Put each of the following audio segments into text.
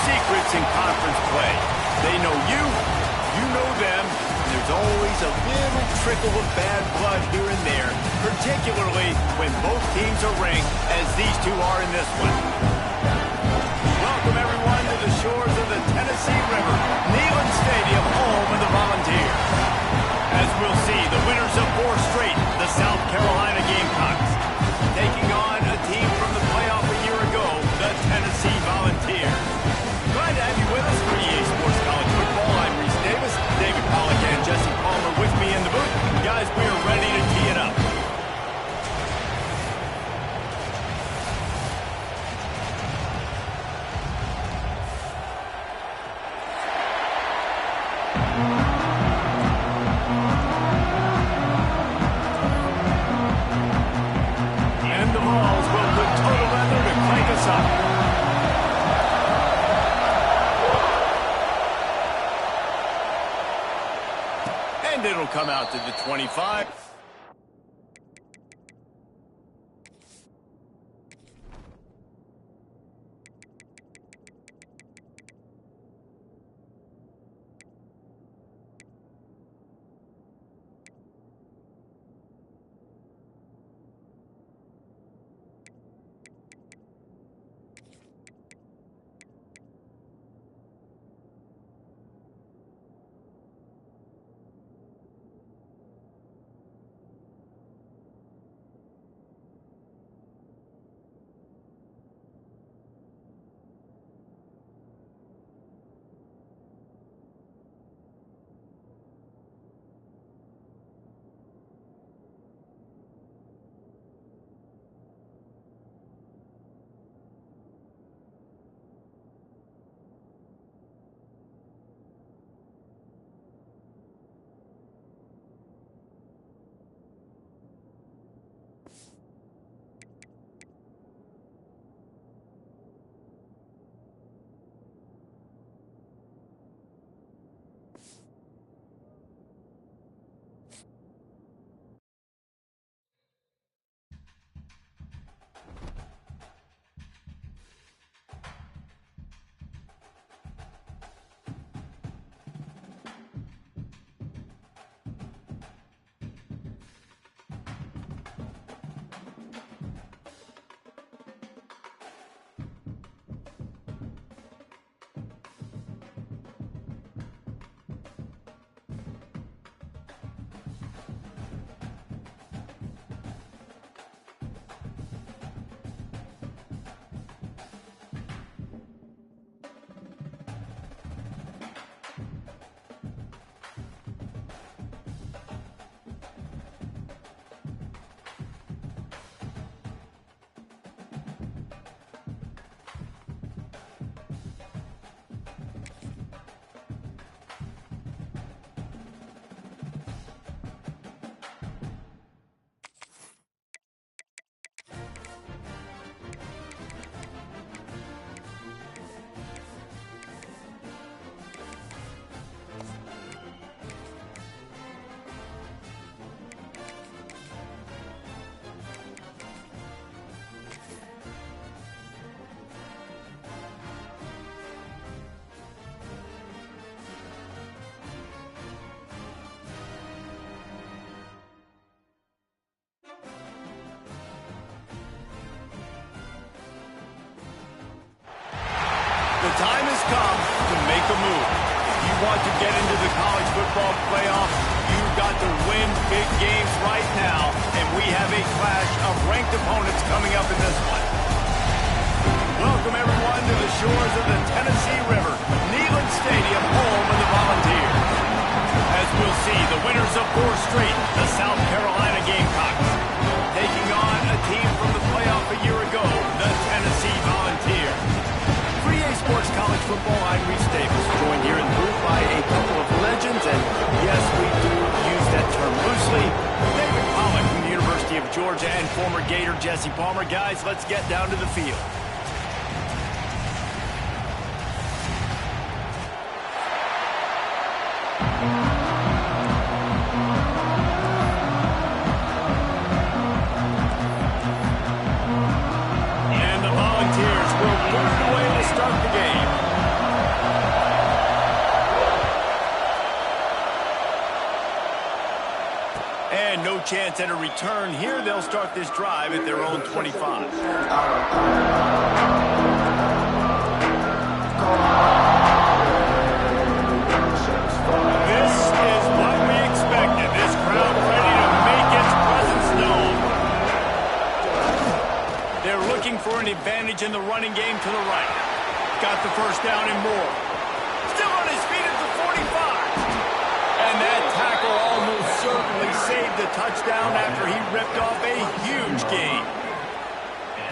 secrets in conference play. They know you, you know them, and there's always a little trickle of bad blood here and there, particularly when both teams are ranked as these two are in this one. Welcome, everyone, to the shores of the Tennessee River, Neyland Stadium, home of the Volunteers. As we'll see, the winners of 4 straight, the South Carolina Gamecocks, taking on a team from the playoff a year ago, the Tennessee Volunteers. Glad to have you with us for EA Sports College Football. I'm Reese Davis, David Pollack and Jesse Palmer with me in the booth. Guys, we are ready to tee it up. And it'll come out to the 25. The time has come to make a move. If you want to get into the college football playoff, you've got to win big games right now, and we have a clash of ranked opponents coming up in this one. Welcome, everyone, to the shores of the Tennessee River, Neyland Stadium, home of the Volunteers. As we'll see, the winners of 4 straight, the South Carolina Gamecocks, taking on a team from the playoff a year ago, the Tennessee Volunteers. For EA Sports College Football, I'm Reese Davis, joined here in the booth by a couple of legends, and yes, we do use that term loosely. David Pollack from the University of Georgia and former Gator Jesse Palmer. Guys, let's get down to the field. And the Volunteers will put it away to start the game. chance at a return. Here they'll start this drive at their own 25. This is what we expected. This crowd ready to make its presence known. They're looking for an advantage in the running game to the right. Got the first down and more. Still on his feet at the 45. And that tackle almost certainly saved the touchdown after he ripped off a huge gain.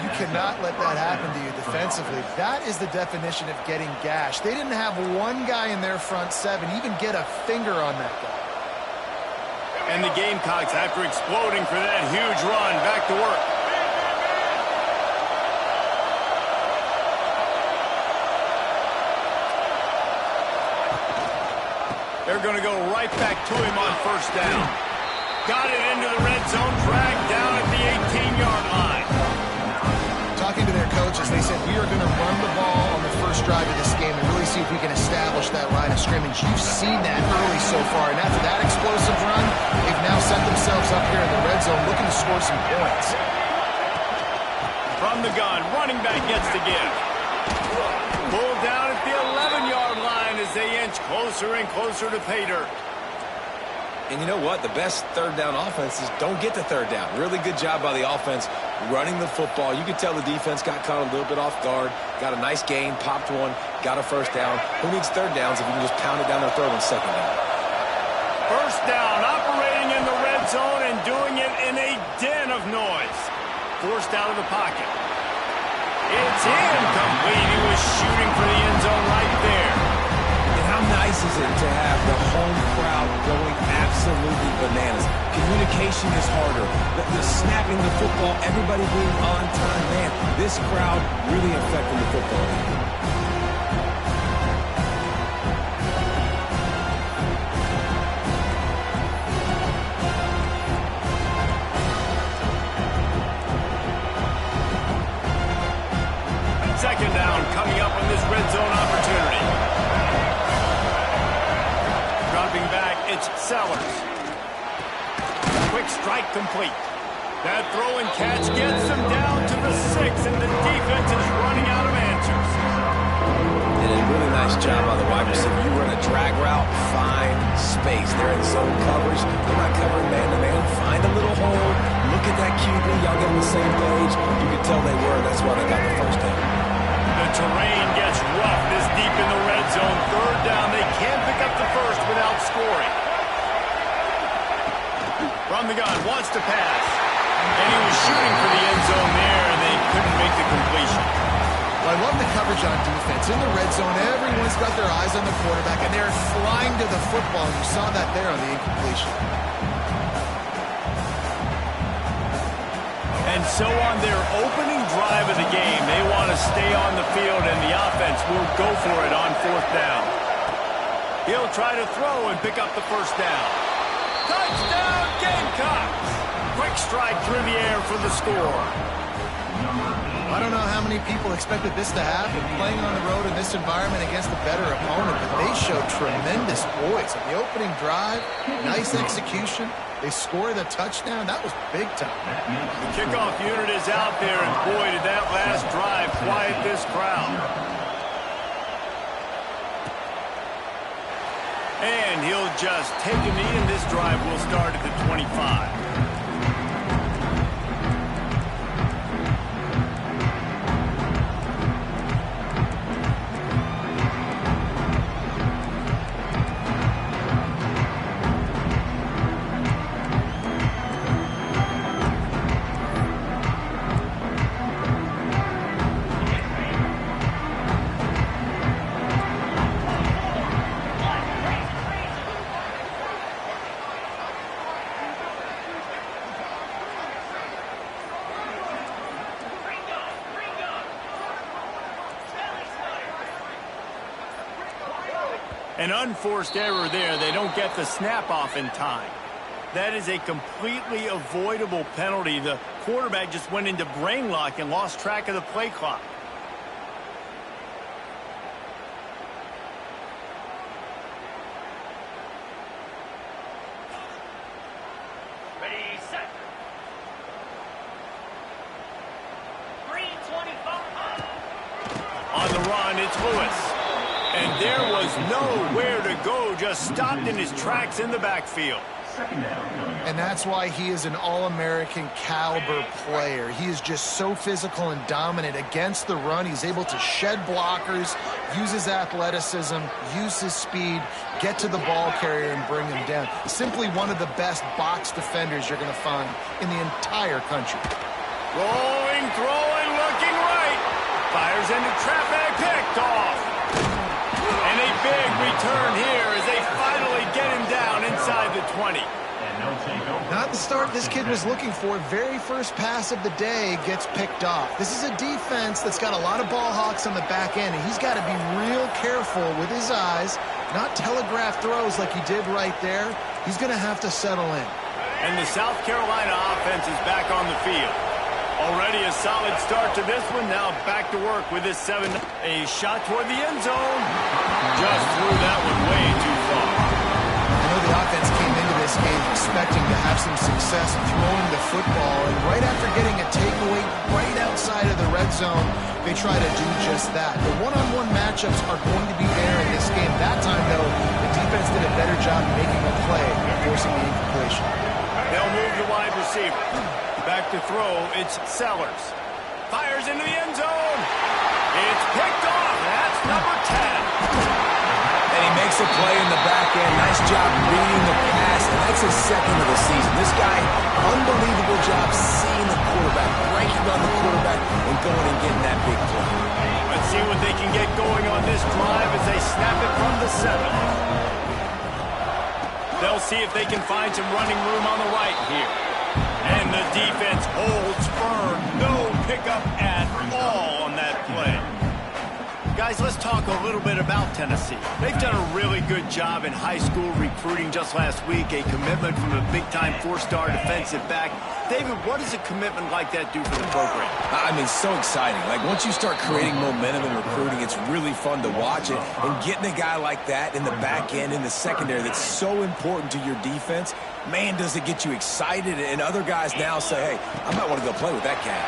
You cannot let that happen to you defensively. That is the definition of getting gashed. They didn't have one guy in their front seven even get a finger on that guy. And the Gamecocks, after exploding for that huge run, back to work. They're going to go right back to him on first down. Got it into the red zone, dragged down at the 18-yard line. Talking to their coaches, they said, we are going to run the ball on the first drive of this game and really see if we can establish that line of scrimmage. You've seen that early so far, and after that explosive run, they've now set themselves up here in the red zone looking to score some points. From the gun, running back gets the give. Pulled down at the 11-yard line as they inch closer and closer to pay dirt. And you know what? The best third down offenses don't get to third down. Really good job by the offense running the football. You could tell the defense got caught a little bit off guard. Got a nice gain, popped one, got a first down. Who needs third downs if you can just pound it down their throat on second down? First down, operating in the red zone and doing it in a den of noise. Forced out of the pocket. It's incomplete. He was shooting for the end zone right there. And how nice is it to have the home crowd going absolutely bananas? Communication is harder. The snapping the football, everybody being on time. Man, this crowd really affecting the football game. Second down coming up on this red zone opportunity. Dropping back, it's Sellers. Quick strike complete. That throw and catch gets them down to the 6, and the defense is running out of answers. And a really nice job by the wide receiver. You run a drag route, find space. They're in zone coverage. They're not covering man-to-man. Find a little hole. Look at that QB. Y'all get on the same page. You can tell they were. That's why they got the first down. The terrain gets rough this deep in the red zone. Third down. They can't pick up the first without scoring. From the gun, wants to pass. And he was shooting for the end zone there, and they couldn't make the completion. Well, I love the coverage on defense. In the red zone, everyone's got their eyes on the quarterback, and they're flying to the football. You saw that there on the incompletion. And so on their opening drive of the game, they want to stay on the field, and the offense will go for it on fourth down. He'll try to throw and pick up the first down. Touchdown, Gamecocks! Quick strike through the air for the score. I don't know how many people expected this to happen, playing on the road in this environment against a better opponent, but they showed tremendous poise. On the opening drive, nice execution. They scored a touchdown. That was big time. The kickoff unit is out there, and boy, did that last drive quiet this crowd. And he'll just take a knee, and this drive will start at the 25. An unforced error there. They don't get the snap off in time. That is a completely avoidable penalty. The quarterback just went into brain lock and lost track of the play clock. Ready, set. on the run, it's Lewis. And there was nowhere to go, just stopped in his tracks in the backfield. And that's why he is an All-American caliber player. He is just so physical and dominant against the run. He's able to shed blockers, use his athleticism, use his speed, get to the ball carrier and bring him down. Simply one of the best box defenders you're going to find in the entire country. Rolling, throwing, looking right. Fires into traffic, picked off. And a big return here as they finally get him down inside the 20. Not the start this kid was looking for. Very first pass of the day gets picked off. This is a defense that's got a lot of ball hawks on the back end, and he's got to be real careful with his eyes, not telegraph throws like he did right there. He's going to have to settle in. And the South Carolina offense is back on the field. Already a solid start to this one. Now back to work with this 7. A shot toward the end zone. Just threw that one way too far. I know the offense came into this game expecting to have some success throwing the football, and right after getting a takeaway right outside of the red zone, they try to do just that. The one-on-one matchups are going to be there in this game. That time, though, the defense did a better job making a play, forcing the incompletion. They'll move the wide receiver. Back to throw, it's Sellers. Fires into the end zone. It's picked off. That's number 10. And he makes a play in the back end. Nice job reading the pass, and that's his second of the season. This guy, unbelievable job seeing the quarterback, breaking on the quarterback, and going and getting that big play. Let's see what they can get going on this drive as they snap it from the 7. They'll see if they can find some running room on the right here. And the defense holds firm. No pickup at all on that play. Guys, let's talk a little bit about Tennessee. They've done a really good job in high school recruiting just last week. A commitment from a big-time 4-star defensive back. David, what does a commitment like that do for the program? I mean, so exciting. Like, once you start creating momentum in recruiting, it's really fun to watch it. And getting a guy like that in the back end, in the secondary, that's so important to your defense, man, does it get you excited. And other guys now say, hey, I might want to go play with that cat.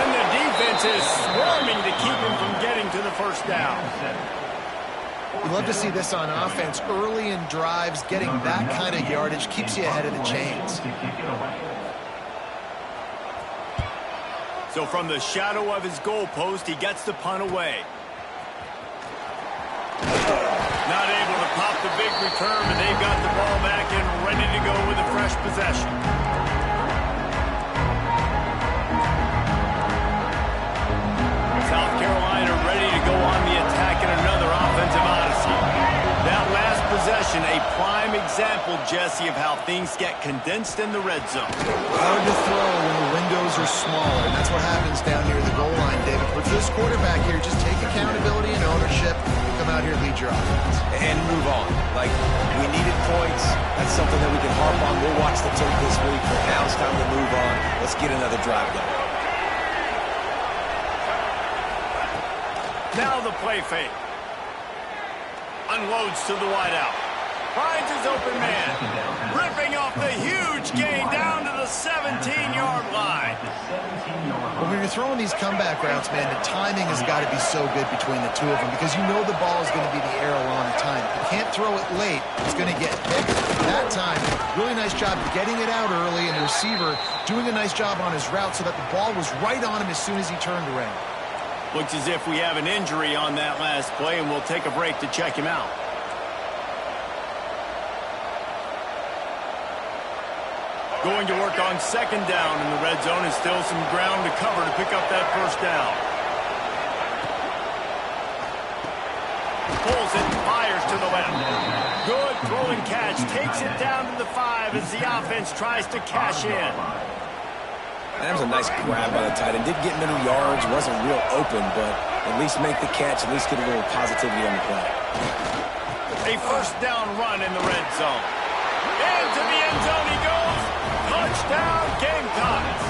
And the defense is swarming to keep him from getting to the first down. We love to see this on offense. Early in drives, getting that kind of yardage keeps you ahead of the chains. So from the shadow of his goalpost, he gets the punt away. Not able to pop the big return, but they've got the ball back and ready to go with a fresh possession. South Carolina ready to go on the attack in another offensive odyssey. That last possession, a prime example, Jesse, of how things get condensed in the red zone. Hard to throw when the windows are smaller, and that's what happens down near the goal line, David. For this quarterback here, just take accountability and ownership, come out here, lead your offense. And move on. Like, we needed points. That's something that we can harp on. We'll watch the tape this week, but now it's time to move on. Let's get another drive going. Now the play fake. Unloads to the wideout. Finds his open man. Ripping off the huge gain down to the 17-yard line. Well, when you're throwing these comeback routes, man, the timing has got to be so good between the two of them because you know the ball is going to be the air a long time. You can't throw it late. It's going to get hit. That time, really nice job getting it out early, and the receiver doing a nice job on his route so that the ball was right on him as soon as he turned around. Looks as if we have an injury on that last play, and we'll take a break to check him out. Going to work on second down in the red zone, and still some ground to cover to pick up that first down. Pulls it, fires to the left. Good throwing catch, takes it down to the 5 as the offense tries to cash in. That was a nice grab by the tight end. Didn't get many yards, wasn't real open, but at least make the catch, at least get a little positivity on the play. A first down run in the red zone. Into the end zone he goes. Touchdown, Gamecocks.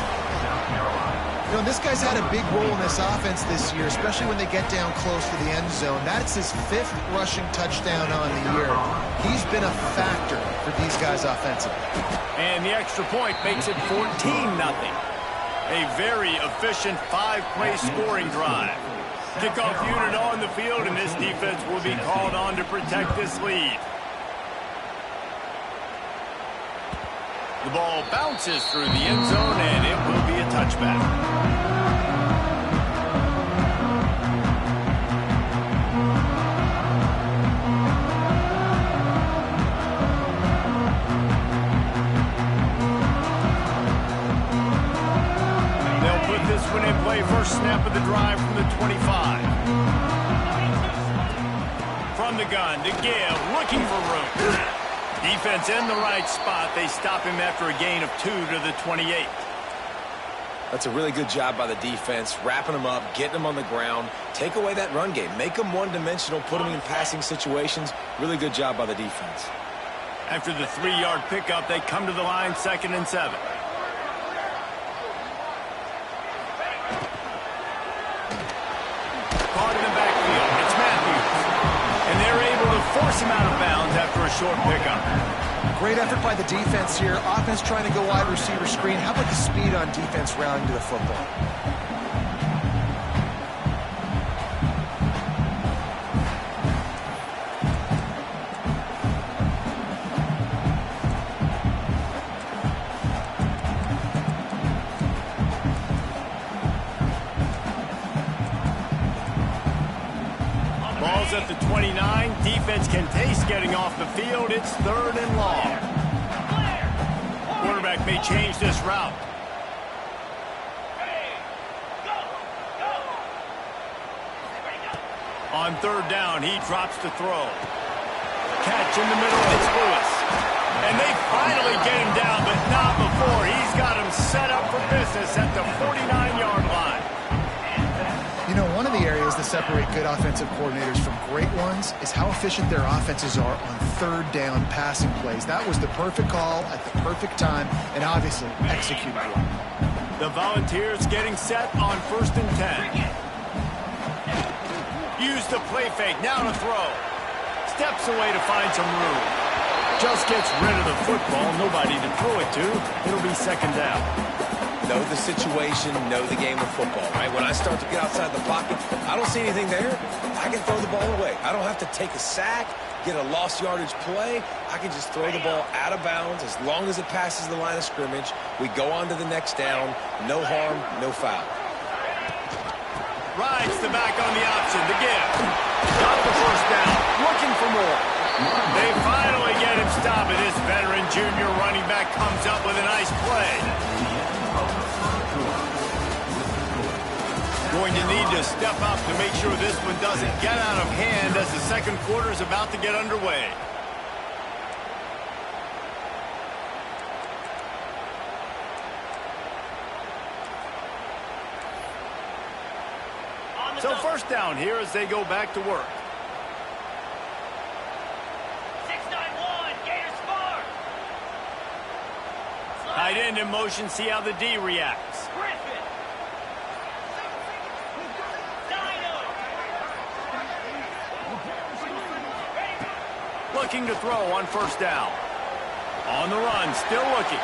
You know, this guy's had a big role in this offense this year, especially when they get down close to the end zone. That's his 5th rushing touchdown on the year. He's been a factor for these guys offensively. And the extra point makes it 14-0. A very efficient 5-play scoring drive. Kickoff unit on the field, and this defense will be called on to protect this lead. The ball bounces through the end zone, and it will be a touchback. In play, first snap of the drive from the 25. From the gun to give, looking for room. Defense in the right spot. They stop him after a gain of 2 to the 28. That's a really good job by the defense, wrapping him up, getting him on the ground, take away that run game, make him one-dimensional, put him in passing situations. Really good job by the defense. After the 3-yard pickup, they come to the line, 2nd and 7. Force him out of bounds after a short pickup. Great effort by the defense here. Offense trying to go wide receiver screen. How about the speed on defense rounding to the football? Ball's at the 29. Defense can taste getting off the field. It's 3rd and long. Quarterback may change this route. On 3rd down, he drops to throw. Catch in the middle, it's Lewis. And they finally get him down, but not before. He's got him set up for business at the 49-yard line. You know, one of the areas that separate good offensive coordinators from great ones is how efficient their offenses are on 3rd down passing plays. That was the perfect call at the perfect time, and obviously executed well. The Volunteers getting set on 1st and 10. Use the play fake, now to throw. Steps away to find some room. Just gets rid of the football, nobody to throw it to. It'll be 2nd down. Know the situation, know the game of football, right? When I start to get outside the pocket, I don't see anything there. I can throw the ball away. I don't have to take a sack, get a lost yardage play. I can just throw the ball out of bounds as long as it passes the line of scrimmage. We go on to the next down. No harm, no foul. Rides the back on the option. The give. Got the 1st down. Looking for more. They finally get him stopped, and this veteran junior running back comes up with a nice play. Going to need to step up to make sure this one doesn't get out of hand as the 2nd quarter is about to get underway. So 1st down here as they go back to work. 6-9-1, Gators score. Tight end in motion, see how the D reacts. Looking to throw on 1st down. On the run, still looking.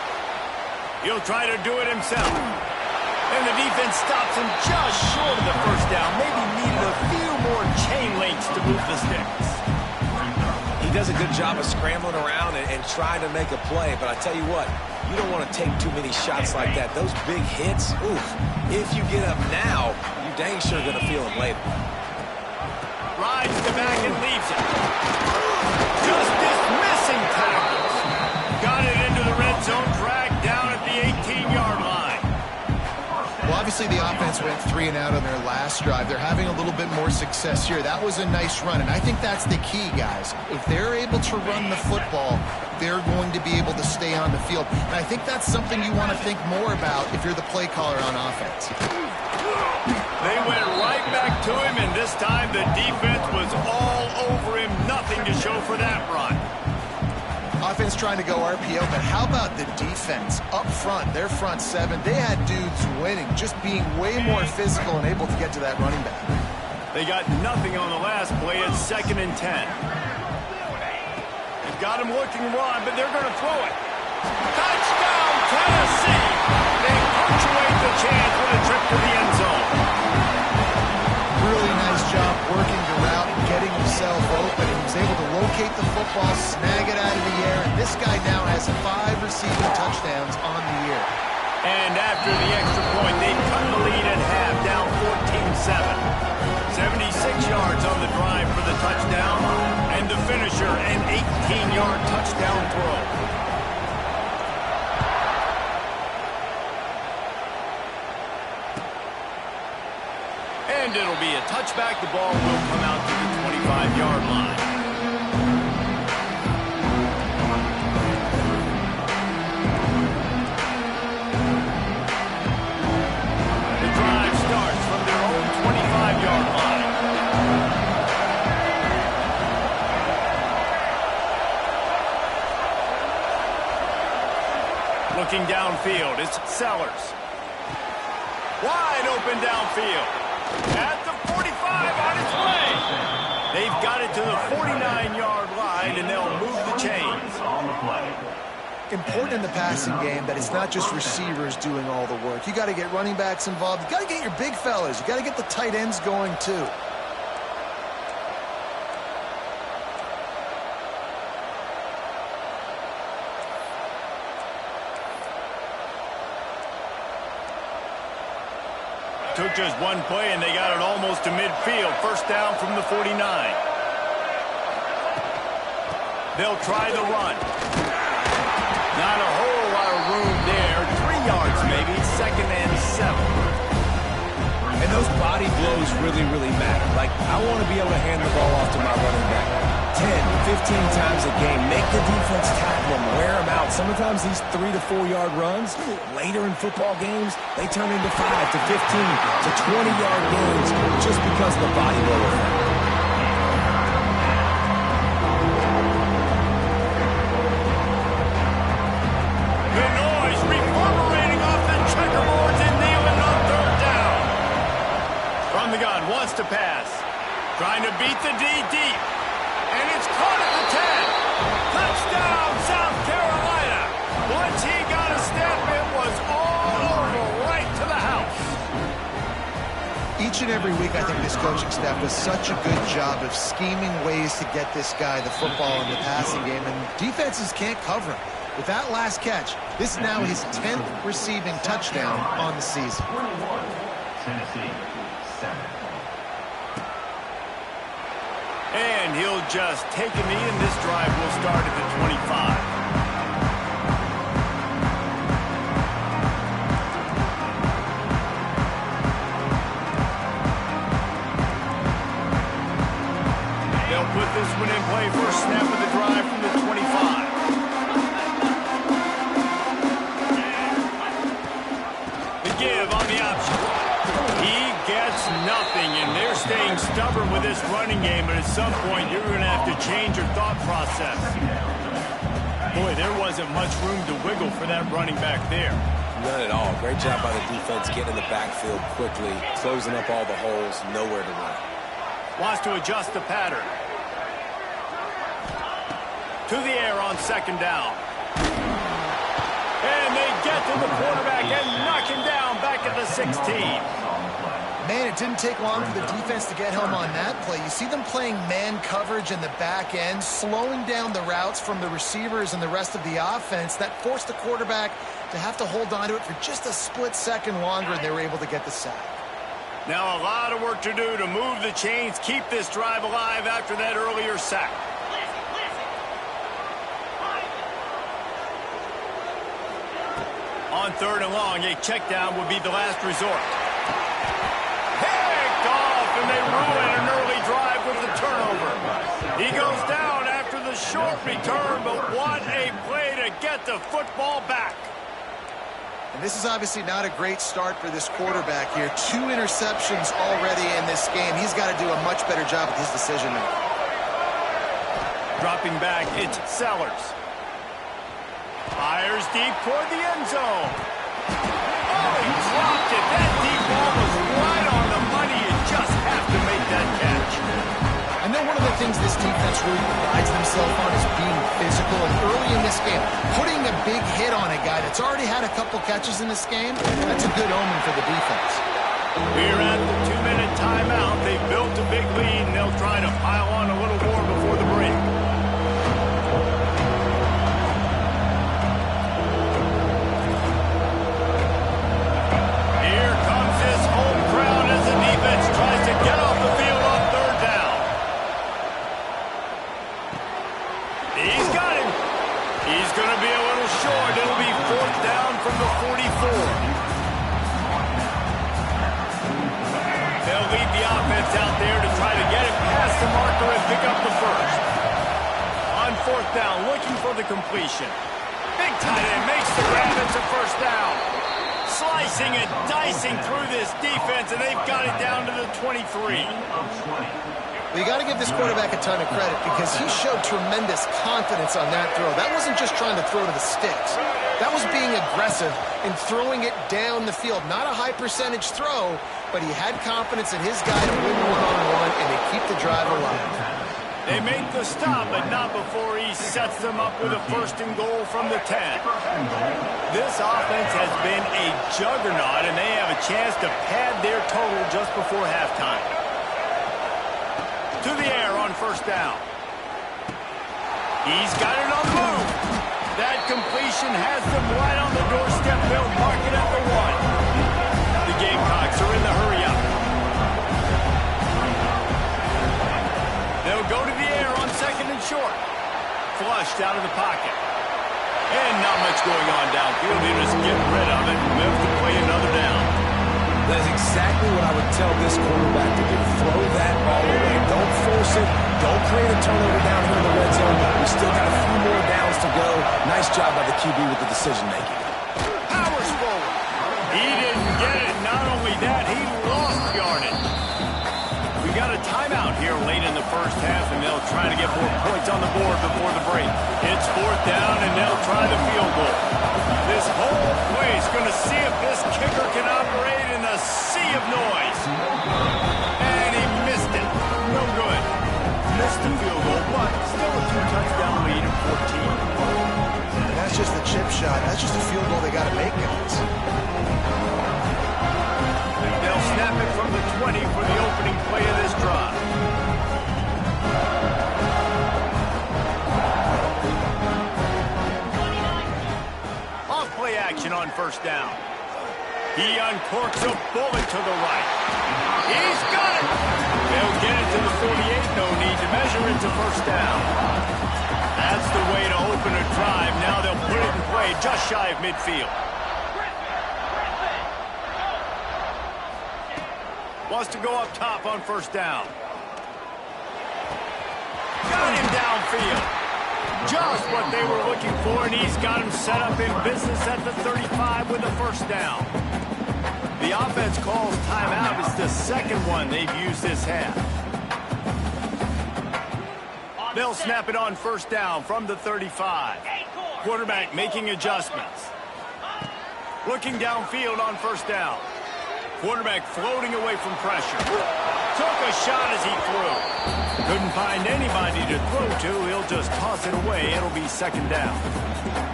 He'll try to do it himself. And the defense stops him just short of the 1st down. Maybe needed a few more chain links to move the sticks. He does a good job of scrambling around and trying to make a play, but I tell you what, you don't want to take too many shots like that. Those big hits, oof. If you get up now, you dang sure going to feel them later. Rides the back and leaves it. Just dismissing tackles. Got it into the red zone, dragged down at the 18-yard line. Well, obviously the offense went 3 and out on their last drive. They're having a little bit more success here. That was a nice run, and I think that's the key, guys. If they're able to run the football, they're going to be able to stay on the field. And I think that's something you want to think more about if you're the play caller on offense. They went right back to him, and this time the defense was all over him. Nothing to show for that run. Offense trying to go RPO, but how about the defense up front? Their front 7, they had dudes winning, just being way more physical and able to get to that running back. They got nothing on the last play. It's 2nd and 10. They've got him looking run, but they're going to throw it. Touchdown, Tennessee! They punctuate the a chance with a trip to the end zone. Really nice job working the route and getting himself open. He was able to locate the football, snag it out of the air, and this guy now has 5 receiving touchdowns on the year. And after the extra point, they cut the lead at half, down 14-7. 76 yards on the drive for the touchdown, and the finisher, an 18-yard touchdown throw. And it'll be a touchback. The ball will come out to the 25-yard line. The drive starts from their own 25-yard line. Looking downfield, it's Sellers. Wide open downfield. At the 45, on its way. They've got it to the 49-yard line, and they'll move the chains. Important in the passing game that it's not just receivers doing all the work. You got to get running backs involved. You got to get your big fellas. You got to get the tight ends going too. Took just one play, and they got it almost to midfield. First down from the 49. They'll try the run. Not a whole lot of room there. 3 yards maybe. 2nd and 7. And those body blows really, really matter. Like, I want to be able to hand the ball off to my running back 10, 15 times a game. Make the defense tackle them, wear them out. Sometimes these 3 to 4 yard runs, later in football games, they turn into 5 to 15 to 20 yard games just because of the body blow effect. The noise reverberating off the checkerboards and kneeling on 3rd down. From the gun, wants to pass. Trying to beat the D deep. And it's caught at the 10. Touchdown, South Carolina. Once he got a step, it was all over, right to the house. Each and every week, I think this coaching staff does such a good job of scheming ways to get this guy the football in the passing game, and defenses can't cover him. With that last catch, this is now his 10th receiving touchdown on the season. Tennessee, 7. And he'll just take a knee, and this drive will start at the 25. They'll put this one in play for a snap of the drive from the 25. The give on the option. He gets nothing, and they're staying stubborn with this running game, but at some point you're going to have to change your thought process. Boy, there wasn't much room to wiggle for that running back there. None at all. Great job by the defense getting in the backfield quickly, closing up all the holes, nowhere to run. Wants to adjust the pattern. To the air on 2nd down. And they get to the quarterback and knock him down back at the 16. Man, it didn't take long for the defense to get home on that play. You see them playing man coverage in the back end, slowing down the routes from the receivers and the rest of the offense. That forced the quarterback to have to hold on to it for just a split second longer, and they were able to get the sack. Now a lot of work to do to move the chains, keep this drive alive after that earlier sack. On 3rd and long, a check down would be the last resort. Picked off, and they ruin an early drive with the turnover. He goes down after the short return, but what a play to get the football back. And this is obviously not a great start for this quarterback here. 2 interceptions already in this game. He's got to do a much better job with his decision-making. Dropping back, it's Sellers. Fires deep toward the end zone. Oh, he dropped it. That deep ball was right on the money. You just have to make that catch. I know one of the things this defense really prides themselves himself on is being physical. And early in this game, putting a big hit on a guy that's already had a couple catches in this game, that's a good omen for the defense. We're at the 2-minute timeout. They built a big lead, and they'll try to pile on a little more before the break. Here comes his home crowd as the defense tries to get off the field on third down. He's got him. He's going to be a little short. It'll be fourth down from the 44. They'll lead the offense out there to try to get it past the marker and pick up the first. On fourth down, looking for the completion. Big tight end makes the grab. It's a first down. Slicing and dicing through this defense, and they've got it down to the 23. Well, you got to give this quarterback a ton of credit because he showed tremendous confidence on that throw. That wasn't just trying to throw to the sticks. That was being aggressive and throwing it down the field. Not a high percentage throw, but he had confidence in his guy to win one-on-one, and they keep the drive alive. They make the stop, but not before he sets them up with a first and goal from the 10. This offense has been a juggernaut, and they have a chance to pad their total just before halftime. To the air on first down. He's got it on the move. That completion has them right on the doorstep. They'll mark it at the 1. The Gamecocks are in the hurry-up. They'll go to the air on second and short. Flushed out of the pocket. And not much going on downfield. They just get rid of it and move to play another down. That's exactly what I would tell this quarterback to do. Throw that ball away. Don't force it. Don't create a turnover down here in the red zone. We still got a few more downs to go. Nice job by the QB with the decision-making. Powers forward. He didn't get it. Not only that, he lost yardage. We got a timeout here late in the first half, and they'll try to get more points on the board before the break. It's fourth down, and they'll try the field goal. This whole place going to see if this kicker can operate in a sea of noise. And he missed it. No good. Missed the field goal, but still a 2-touchdown lead of 14. And that's just a chip shot. That's just a field goal they got to make, guys. They'll snap it from the 20 for the opening play of this drive. Off-play action on first down. He uncorks a bullet to the right. He's got it! They'll get it to the 48. No need to measure it to first down. That's the way to open a drive. Now they'll put it in play just shy of midfield. Wants to go up top on first down. Got him downfield. Just what they were looking for, and he's got him set up in business at the 35 with a first down. The offense calls timeout. It's the second one they've used this half. They'll snap it on first down from the 35. Quarterback making adjustments. Looking downfield on first down. Quarterback floating away from pressure. Took a shot as he threw. Couldn't find anybody to throw to. He'll just toss it away. It'll be second down.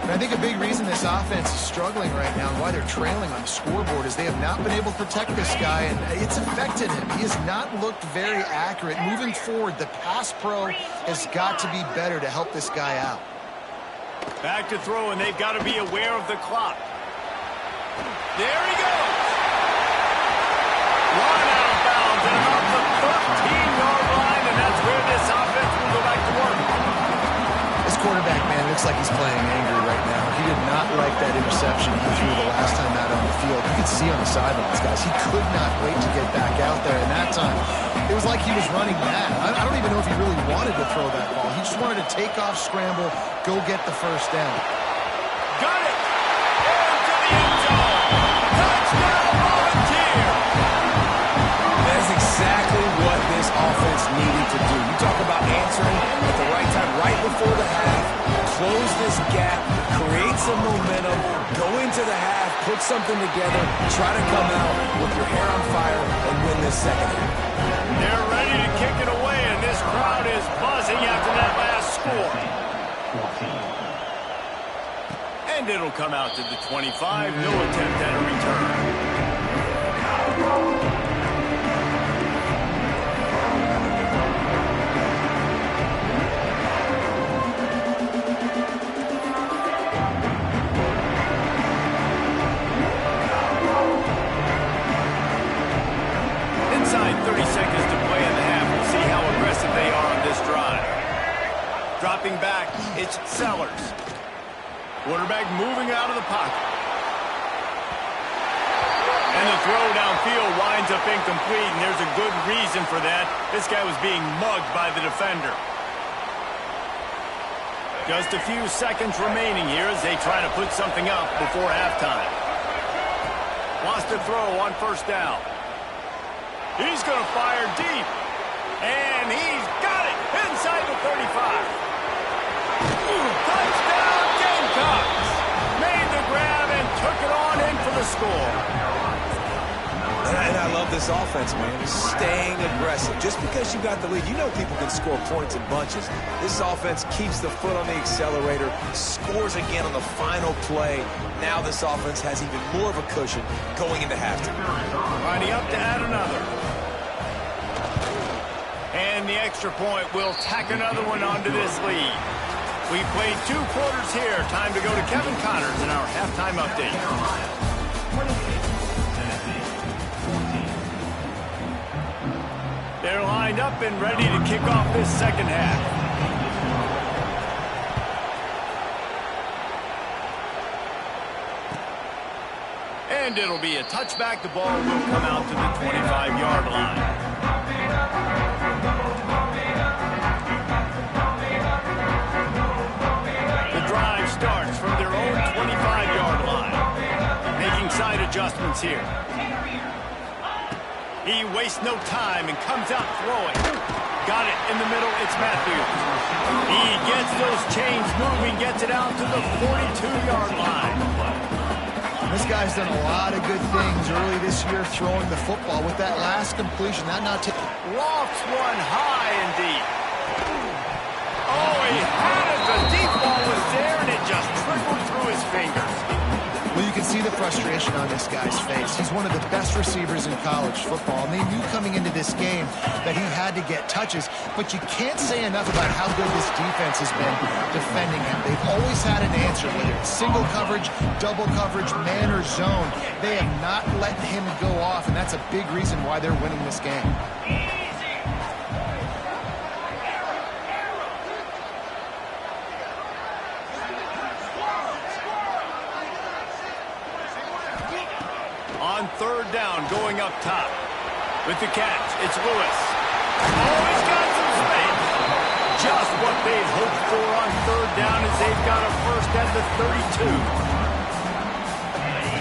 And I think a big reason this offense is struggling right now and why they're trailing on the scoreboard is they have not been able to protect this guy, and it's affected him. He has not looked very accurate. Moving forward, the pass pro has got to be better to help this guy out. Back to throw, and they've got to be aware of the clock. There he goes. Run out of bounds and about the 13-yard line, and that's where this offense will go back to work. This quarterback, man, looks like he's playing angry right now. He did not like that interception he threw the last time out on the field. You could see on the sidelines, guys, he could not wait to get back out there. And that time, it was like he was running mad. I don't even know if he really wanted to throw that ball. He just wanted to take off, scramble, go get the first down. Got it. Into the end zone. Touchdown, Volunteer. That's exactly what this offense needed to do. You talk about answering at the right time, right before the half, close this gap, create some momentum, go into the half, put something together, try to come out with your hair on fire and win this second half. They're ready to kick it away, and this crowd is buzzing after that last score. score. Tennessee, 14. And it'll come out to the 25. No attempt at a return. Inside 30 seconds to play in the half. We'll see how aggressive they are on this drive. Dropping back, it's Sellers. Quarterback moving out of the pocket. And the throw downfield winds up incomplete, and there's a good reason for that. This guy was being mugged by the defender. Just a few seconds remaining here as they try to put something up before halftime. Wants to throw on first down. He's going to fire deep. And he's got it inside the 35. Touchdown Gamecocks! Made the grab and took it on in for the score. And I love this offense, man. Staying aggressive. Just because you got the lead, you know people can score points in bunches. This offense keeps the foot on the accelerator, scores again on the final play. Now this offense has even more of a cushion going into halftime. Lining up to add another. And the extra point will tack another one onto this lead. We played 2 quarters here. Time to go to Kevin Connors in our halftime update. They're lined up and ready to kick off this second half. And it'll be a touchback. The ball will come out to the 25-yard line. Starts from their own 25-yard line. Making side adjustments here. He wastes no time and comes out throwing. Got it in the middle. It's Matthews. He gets those chains moving, gets it out to the 42-yard line. This guy's done a lot of good things early this year throwing the football with that last completion. Lofts one high and deep. Oh, he had it. The deep ball was there, and it just trickled through his fingers. Well, you can see the frustration on this guy's face. He's one of the best receivers in college football, and they knew coming into this game that he had to get touches, but you can't say enough about how good this defense has been defending him. They've always had an answer, whether it's single coverage, double coverage, man or zone. They have not let him go off, and that's a big reason why they're winning this game. On third down, going up top. With the catch, it's Lewis. Oh, he's got some space. Just what they've hoped for on third down as they've got a first at the 32.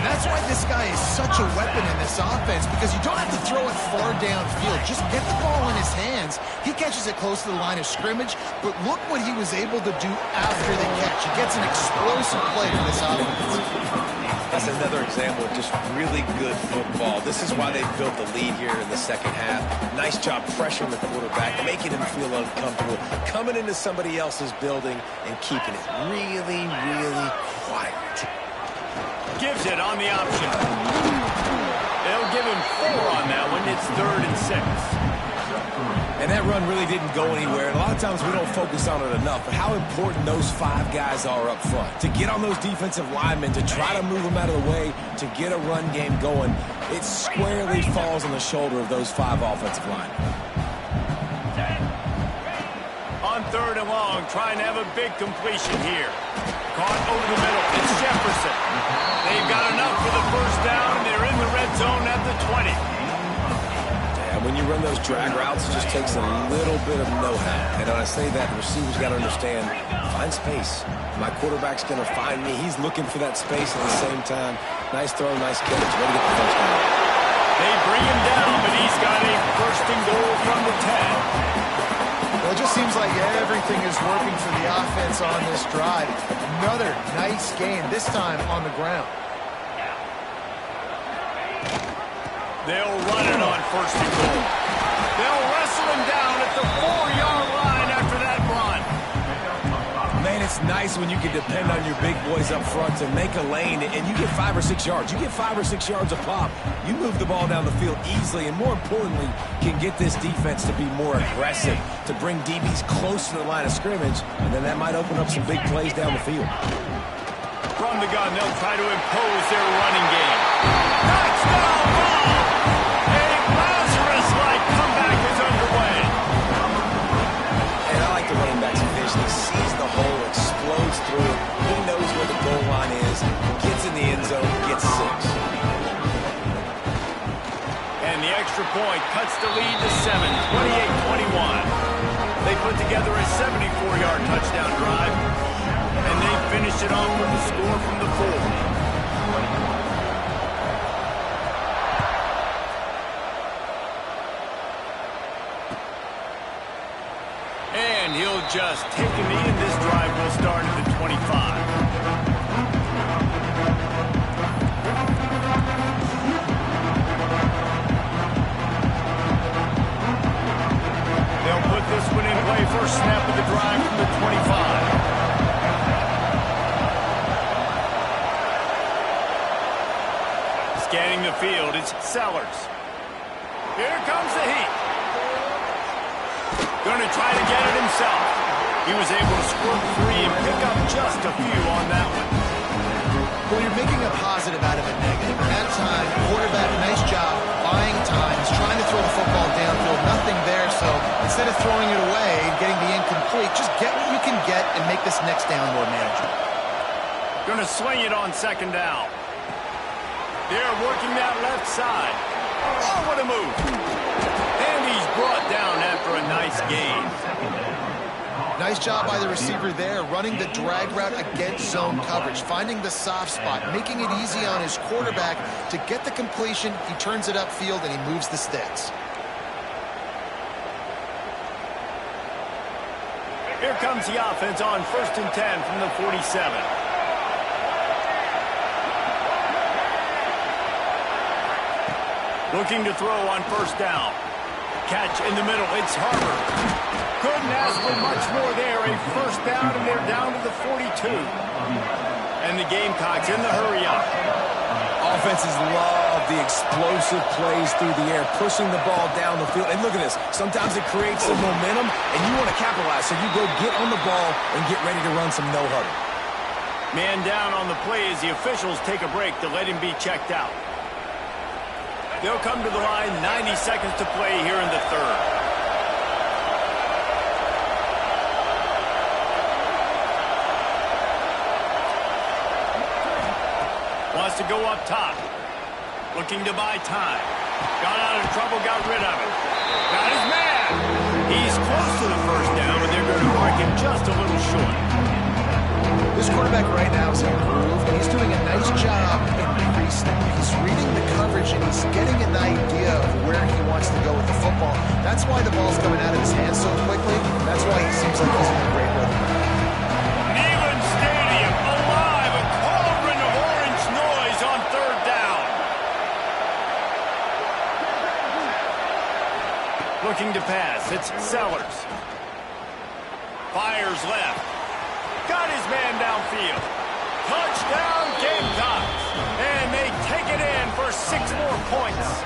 And that's why this guy is such a weapon in this offense, because you don't have to throw it far downfield. Just get the ball in his hands. He catches it close to the line of scrimmage, but look what he was able to do after the catch. He gets an explosive play for this offense. That's another example of just really good football. This is why they built the lead here in the second half. Nice job pressuring the quarterback, making him feel uncomfortable, coming into somebody else's building and keeping it really, really quiet. Gives it on the option. They'll give him 4 on that one. It's 3rd and 6. And that run really didn't go anywhere. And a lot of times we don't focus on it enough, but how important those 5 guys are up front. To get on those defensive linemen, to try to move them out of the way, to get a run game going, it squarely falls on the shoulder of those 5 offensive linemen. On 3rd and long, trying to have a big completion here. Caught over the middle. It's Jefferson. They've got enough for the first down, and they're in the red zone at the 20. When you run those drag routes, it just takes a little bit of know-how. And when I say that, the receivers got to understand, find space. My quarterback's going to find me. He's looking for that space at the same time. Nice throw, nice catch. Way to get the first down. They bring him down, but he's got a first and goal from the 10. Well, it just seems like everything is working for the offense on this drive. Another nice game, this time on the ground. They'll run it on first and goal. They'll wrestle him down at the 4-yard line after that run. It's nice when you can depend on your big boys up front to make a lane, and you get 5 or 6 yards. You get 5 or 6 yards a pop. You move the ball down the field easily, and more importantly, can get this defense to be more aggressive, to bring DBs close to the line of scrimmage, and then that might open up some big plays down the field. From the gun, they'll try to impose their running game. Touchdown ball! A Lazarus-like comeback is underway. And I like the running back's vision. He sees the hole, explodes through it. He knows where the goal line is, gets in the end zone, gets 6. And the extra point cuts the lead to 7, 28-21. They put together a 74-yard touchdown drive, and they finished it off with a score from the 4. And he'll just take a knee, and this drive will start at the 25. They'll put this one in play. First snap of the drive from the 25. Scanning the field, it's Sellers. Here comes the heat. Going to try to get it himself. He was able to squirt free and pick up just a few on that one. Well, you're making a positive out of a negative. At that time, quarterback, nice job, buying time. He's trying to throw the football downfield. Nothing there, so instead of throwing it away and getting the incomplete, just get what you can get and make this next down more manageable. Going to swing it on second down. They're working that left side. Oh, what a move. And he's brought down after a nice gain. Nice job by the receiver there, running the drag route against zone coverage, finding the soft spot, making it easy on his quarterback to get the completion. He turns it upfield, and he moves the sticks. Here comes the offense on 1st and 10 from the 47. Looking to throw on first down. Catch in the middle. It's Harper. Couldn't ask for much more there. A first down, and they're down to the 42. And the Gamecocks in the hurry up. Offenses love the explosive plays through the air, pushing the ball down the field. And look at this. Sometimes it creates some momentum, and you want to capitalize. So you go get on the ball and get ready to run some no-huddle. Man down on the play as the officials take a break to let him be checked out. They'll come to the line, 90 seconds to play here in the 3rd. Wants to go up top. Looking to buy time. Got out of trouble, got rid of it. Got his man. He's close to the first down, but they're going to mark him just a little short. This quarterback right now is in a groove, and he's doing a nice job in pre-snap. He's reading the coverage, and he's getting an idea of where he wants to go with the football. That's why the ball's coming out of his hands so quickly. That's why he seems like he's in a great rhythm. Neyland Stadium, alive, a cauldron of orange noise on 3rd down. Looking to pass, it's Sellers. Fires left. Got his man downfield. Touchdown Gamecocks. And they take it in for 6 more points.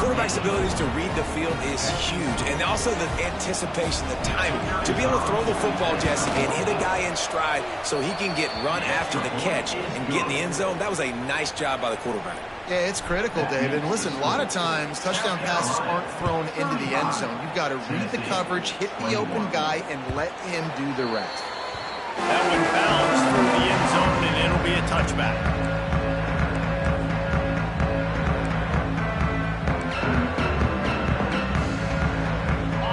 Quarterback's abilities to read the field is huge. And also the anticipation, the timing. To be able to throw the football, Jesse, and hit a guy in stride so he can get run after the catch and get in the end zone, that was a nice job by the quarterback. Yeah, it's critical, David. And listen, a lot of times touchdown passes aren't thrown into the end zone. You've got to read the coverage, hit the open guy, and let him do the rest. That one bounced through the end zone, and it'll be a touchback.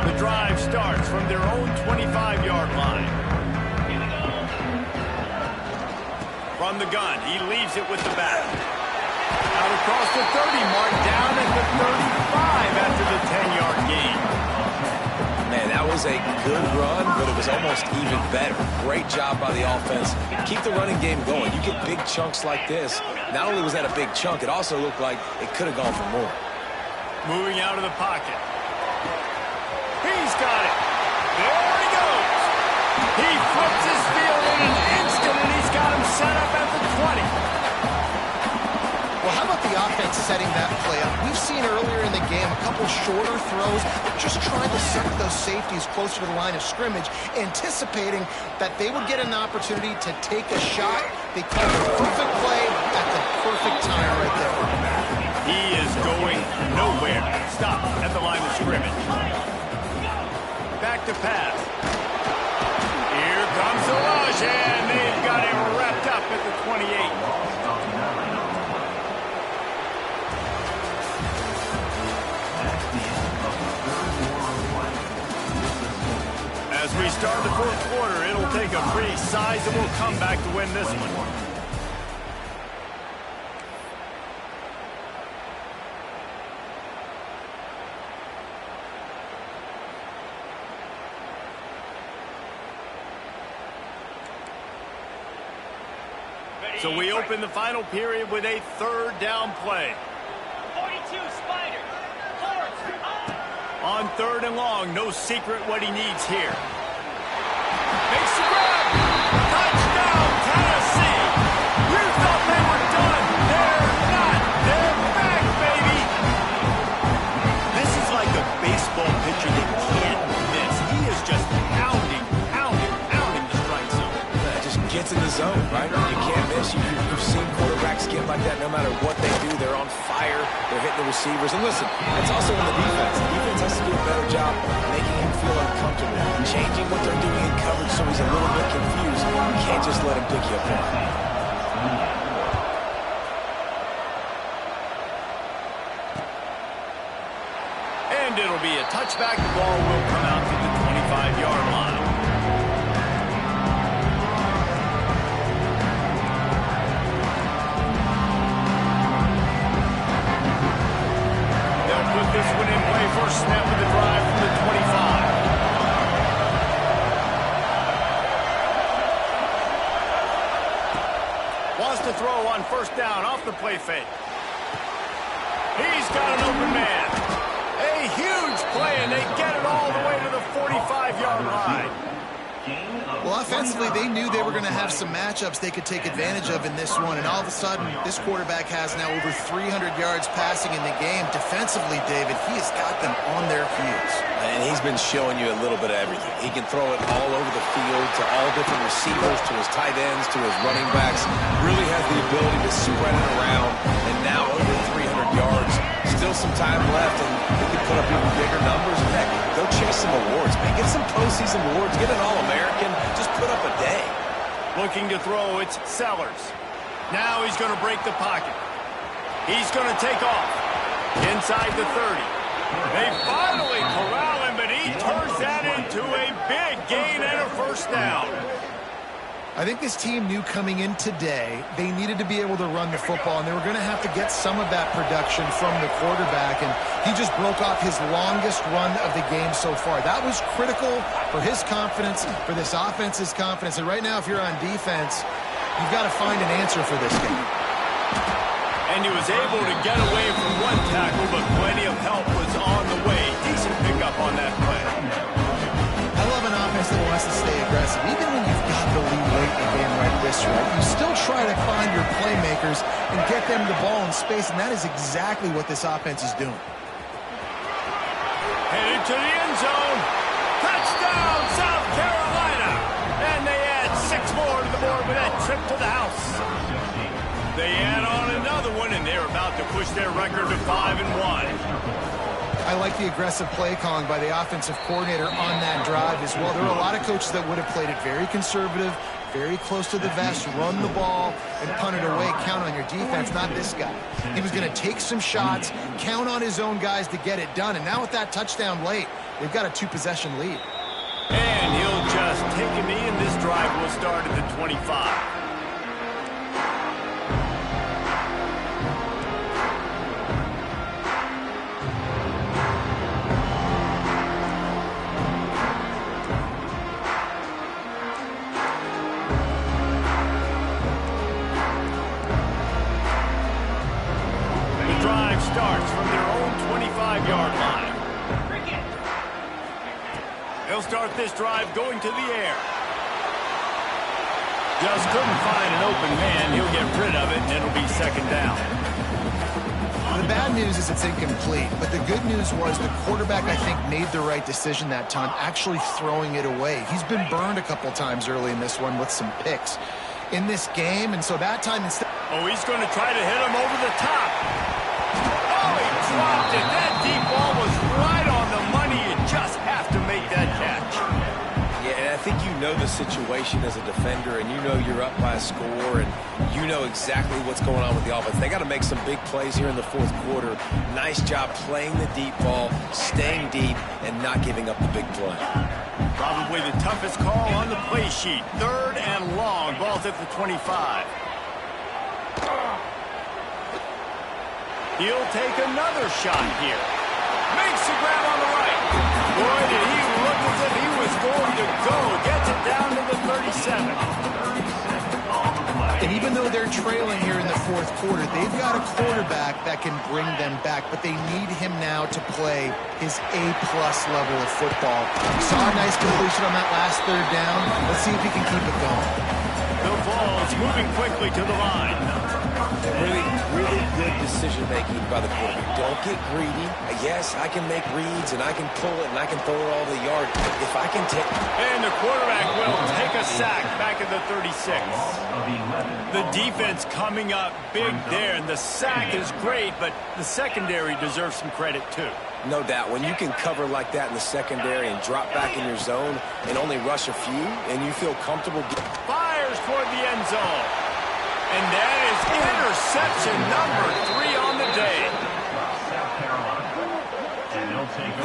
The drive starts from their own 25-yard line. From the gun, he leaves it with the back. Out across the 30 mark, down at the 35 after the 10-yard gain. Man, that was a good run, but it was almost even better. Great job by the offense. Keep the running game going. You get big chunks like this. Not only was that a big chunk, it also looked like it could have gone for more. Moving out of the pocket. He's got it. There he goes. He flips Gets his field in an instant, and he's got him set up at the 20. Well, how about the offense setting that play up? We've seen earlier in the game a couple shorter throws, just trying to suck those safeties closer to the line of scrimmage, anticipating that they would get an opportunity to take a shot. They called the perfect play at the perfect time right there. He is going nowhere. Stop at the line of scrimmage. Back to pass. Here comes the rush, and they've got him wrapped up at the 28. As we start the fourth quarter, it'll take a pretty sizable comeback to win this one. So we open the final period with a third down play. 42, Spider. Forwards, On third and long, no secret what he needs here. Makes the grab. Touchdown, Tennessee. You thought they were done. They're not. They're back, baby. This is like a baseball pitcher that can't miss. He is just pounding the strike zone. Yeah, just gets in the zone, right? You can't miss. You've seen quarterbacks get like that no matter what they do. They're on fire. They're hitting the receivers. And listen, it's also in the defense. The defense has to do a better job making him feel uncomfortable, changing what they're doing in coverage so he's a little bit confused. You can't just let him pick you apart. And it'll be a touchback. The ball will come out to the 25-yard line. They'll put this one in play. First snap of the drive from the 25. Wants to throw on first down off the play fake. He's got an open man. A huge play, and they get it all the way to the 45-yard line. Well, offensively, they knew they were going to have some matchups they could take advantage of in this one, and all of a sudden, this quarterback has now over 300 yards passing in the game. Defensively, David, he has got them on their heels. And he's been showing you a little bit of everything. He can throw it all over the field to all different receivers, to his tight ends, to his running backs. Really has the ability to spread it around, and now over 300 yards. Still some time left, and he can put up even bigger numbers. Heck, go chase some awards, man. Get some postseason awards. Get an All-American. Just put up a day. Looking to throw, it's Sellers. Now he's going to break the pocket. He's going to take off. Inside the 30. They finally corral him, but he turns that into a big gain and a first down. I think this team knew coming in today they needed to be able to run the football, and they were going to have to get some of that production from the quarterback, and he just broke off his longest run of the game so far. That was critical for his confidence, for this offense's confidence, and right now if you're on defense, you've got to find an answer for this game. And he was able to get away from one tackle, but plenty of help was on the way. Decent pickup on that play. I love an offense that wants to stay aggressive. Even when you've got the lead late in a game like this, right, you still try to find your playmakers and get them the ball in space, and that is exactly what this offense is doing. Headed to the end zone. Touchdown, South Carolina. And they add 6 more to the board with that trip to the house. They add on another one, and they're about to push their record to 5-1. I like the aggressive play calling by the offensive coordinator on that drive as well. There are a lot of coaches that would have played it very conservative, very close to the vest, run the ball, and punt it away. Count on your defense, not this guy. He was going to take some shots, count on his own guys to get it done. And now with that touchdown late, they've got a 2-possession lead. And he'll just take a knee, and this drive will start at the 25. Starts from their own 25-yard line. They'll start this drive going to the air. Just couldn't find an open man. He'll get rid of it, and it'll be second down. The bad news is it's incomplete, but the good news was the quarterback, I think, made the right decision that time, actually throwing it away. He's been burned a couple times early in this one with some picks in this game, and so that time instead... Oh, he's going to try to hit him over the top. Oh, he dropped it. That deep ball was right on the money. You just have to make that catch. Yeah, and I think you know the situation as a defender, and you know you're up by a score, and you know exactly what's going on with the offense. They got to make some big plays here in the fourth quarter. Nice job playing the deep ball, staying deep, and not giving up the big play. Probably the toughest call on the play sheet. Third and long. Ball's at the 25. He'll take another shot here. Makes the grab on the right. Boy, did he look as if he was going to go. Gets it down to the 37. And even though they're trailing here in the fourth quarter, they've got a quarterback that can bring them back, but they need him now to play his A-plus level of football. We saw a nice completion on that last third down. Let's see if he can keep it going. The ball's moving quickly to the line. Really good decision-making by the quarterback. Don't get greedy. Yes, I can make reads, and I can pull it, and I can throw it all the yard. If I can take... And the quarterback will take a sack back at the 36. The defense coming up big there, and the sack is great, but the secondary deserves some credit, too. No doubt. When you can cover like that in the secondary and drop back in your zone and only rush a few, and you feel comfortable... Fires toward the end zone. And that is interception number 3 on the day.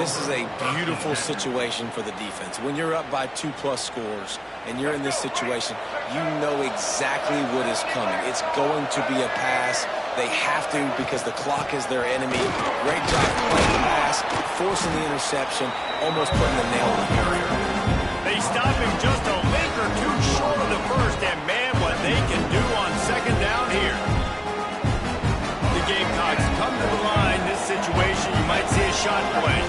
This is a beautiful situation for the defense. When you're up by 2+ scores and you're in this situation, you know exactly what is coming. It's going to be a pass. They have to because the clock is their enemy. Great job playing the pass, forcing the interception, almost putting the nail in the coffin. They stop him just a link or two short of the first, and man, what they can do on second down here. The Gamecocks come to the line. This situation, you might see a shot play.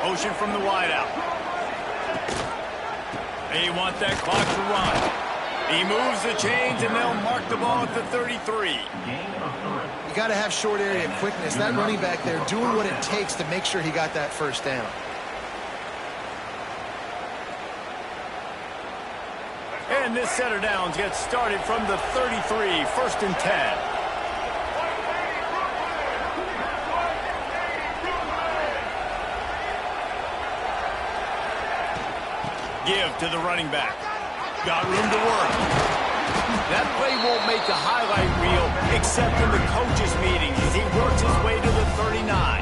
Motion from the wideout. They want that clock to run. He moves the chains, and they'll mark the ball at the 33. You got to have short area quickness. That running back there doing what it takes to make sure he got that first down. And this set of downs gets started from the 33, first and 10. Give to the running back. Got room to work. That play won't make the highlight reel except in the coaches' meetings as he works his way to the 39.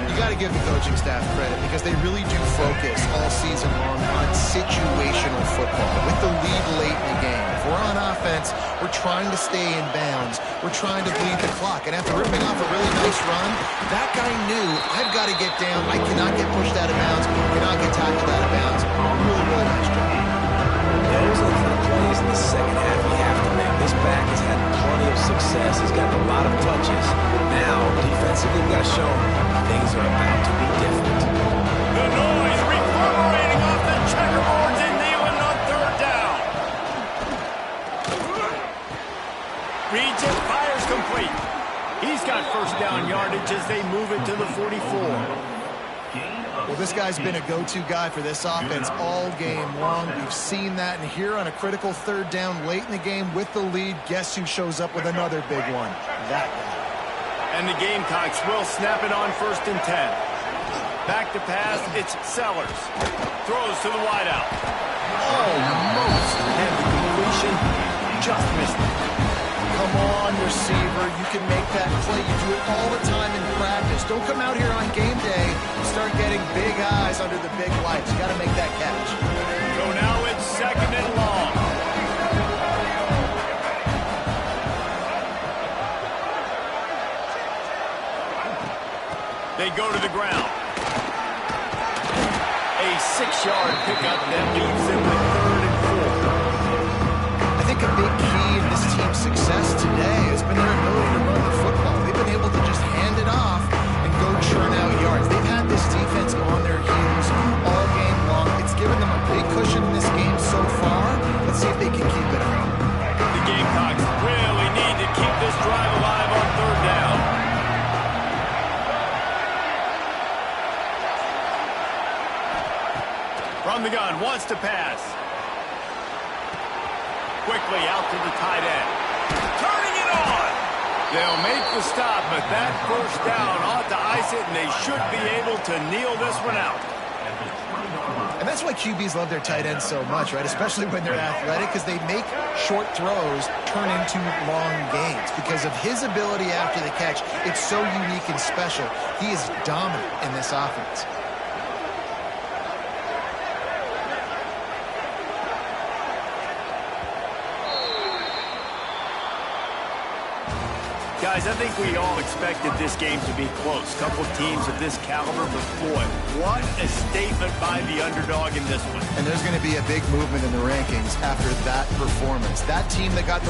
You got to give the coaching staff credit because they really do focus all season long on situational football with the lead late in the game. If we're on offense, we're trying to stay in bounds. We're trying to bleed the clock. And after ripping off a really nice run, that guy knew, I've got to get down. I cannot get pushed out of bounds. Cannot get tackled out of bounds. Really, really nice job. Those are the kind of plays in the second half you have to make. This back has had plenty of success. He's got a lot of touches. Now, defensively, we've got to show him things are about to be different. The noise reverberating off the checkerboards and Nealon on third down. Reads it, fires complete. He's got first down yardage as they move it to the 44. Well, this guy's been a go-to guy for this offense all game long. We've seen that, and here on a critical third down late in the game with the lead, guess who shows up with another big one? That guy. And the Gamecocks will snap it on first and 10. Back to pass, it's Sellers. Throws to the wideout. Almost had the completion, just missed it. Come on, receiver. You can make that play. You do it all the time in practice. Don't come out here on game day and start getting big eyes under the big lights. You got to make that catch. So now it's second and long. They go to the ground. A 6-yard pickup that leaves them with third and 4. I think a big key in this team's success today has been their ability to run the football. They've been able to just hand it off and go churn out yards. They've had this defense on their the gun, wants to pass. Quickly out to the tight end. Turning it on. They'll make the stop, but that first down ought to ice it, and they should be able to kneel this one out. And that's why QBs love their tight ends so much, right? Especially when they're athletic, because they make short throws turn into long gains. Because of his ability after the catch, it's so unique and special. He is dominant in this offense. Guys, I think we all expected this game to be close. Couple teams of this caliber, but boy, what a statement by the underdog in this one. And there's going to be a big movement in the rankings after that performance. That team that got the